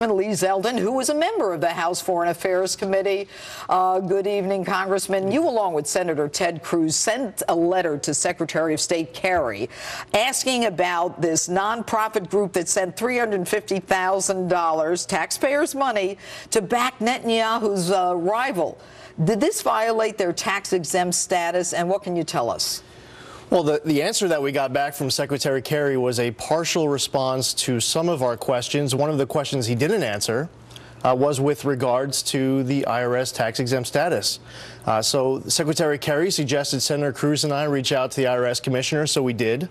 Lee Zeldin, who was a member of the House Foreign Affairs Committee. Good evening, Congressman. You, along with Senator Ted Cruz, sent a letter to Secretary of State Kerry asking about this nonprofit group that sent $350,000, taxpayers' money, to back Netanyahu's rival. Did this violate their tax-exempt status, and what can you tell us? Well, the answer that we got back from Secretary Kerry was a partial response to some of our questions. One of the questions he didn't answer was with regards to the IRS tax-exempt status. So Secretary Kerry suggested Senator Cruz and I reach out to the IRS commissioner, so we did.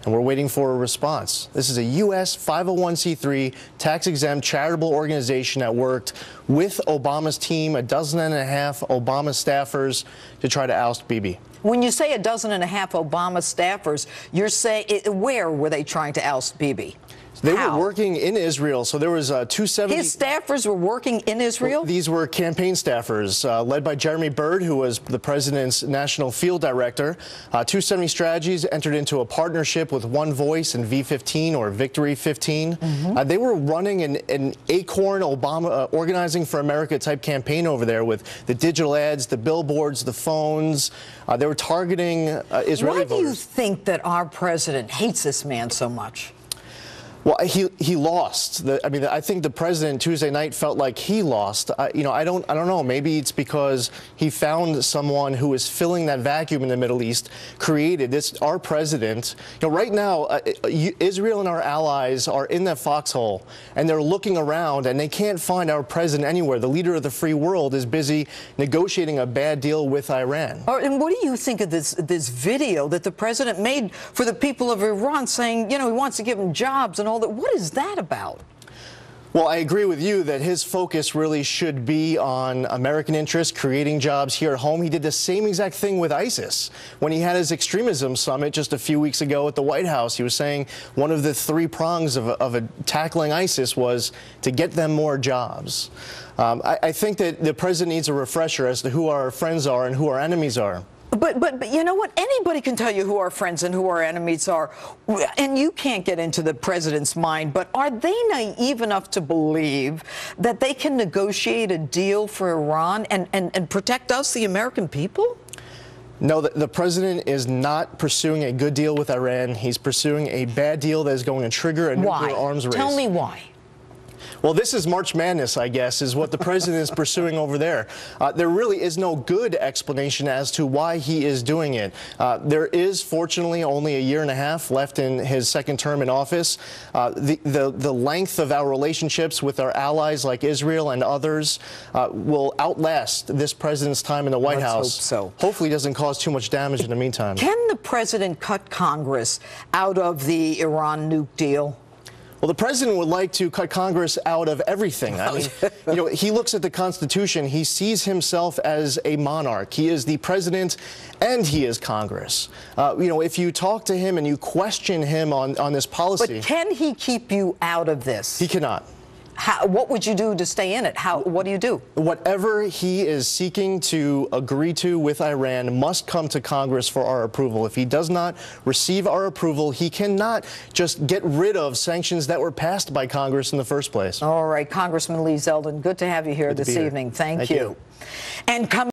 And we're waiting for a response. This is a U.S. 501c3 tax-exempt charitable organization that worked with Obama's team, 12.5 Obama staffers, to try to oust Bibi. When you say 12.5 Obama staffers, you're saying, where were they trying to oust Bibi? They were working in Israel, so there was 270. His staffers were working in Israel? These were campaign staffers led by Jeremy Byrd, who was the president's national field director. 270 Strategies entered into a partnership with One Voice and V15 or Victory 15. They were running an Acorn Obama Organizing for America type campaign over there with the digital ads, the billboards, the phones. They were targeting Israeli voters. Why do you think that our president hates this man so much? Well, he lost. I think the president Tuesday night felt like he lost. I don't know. Maybe it's because he found someone who is filling that vacuum in the Middle East, created this. Our president, right now, Israel and our allies are in that foxhole, and they're looking around, and they can't find our president anywhere. The leader of the free world is busy negotiating a bad deal with Iran. And what do you think of this video that the president made for the people of Iran, saying, he wants to give them jobs and all that? What is that about? Well, I agree with you that his focus really should be on American interests, creating jobs here at home. He did the same exact thing with ISIS. When he had his extremism summit just a few weeks ago at the White House, he was saying one of the three prongs of tackling ISIS was to get them more jobs. I think that the president needs a refresher as to who our friends are and who our enemies are. But you know what? Anybody can tell you who our friends and who our enemies are, and you can't get into the president's mind, but are they naive enough to believe that they can negotiate a deal for Iran and protect us, the American people? No, the president is not pursuing a good deal with Iran. He's pursuing a bad deal that is going to trigger a nuclear arms race. Tell me why. Well, this is March Madness, I guess, is what the president is pursuing over there. There really is no good explanation as to why he is doing it. There is, fortunately, only a year and a half left in his second term in office. The length of our relationships with our allies like Israel and others will outlast this president's time in the White House. Let's hope so. Hopefully it doesn't cause too much damage in the meantime. Can the president cut Congress out of the Iran nuke deal? Well, the president would like to cut Congress out of everything. I mean, he looks at the Constitution. He sees himself as a monarch. He is the president and he is Congress. If you talk to him and you question him on this policy. But can he keep you out of this? He cannot. What would you do to stay in it? What do you do? Whatever he is seeking to agree to with Iran must come to Congress for our approval. If he does not receive our approval, he cannot just get rid of sanctions that were passed by Congress in the first place. All right, Congressman Lee Zeldin, good to have you here this evening. Thank you. And coming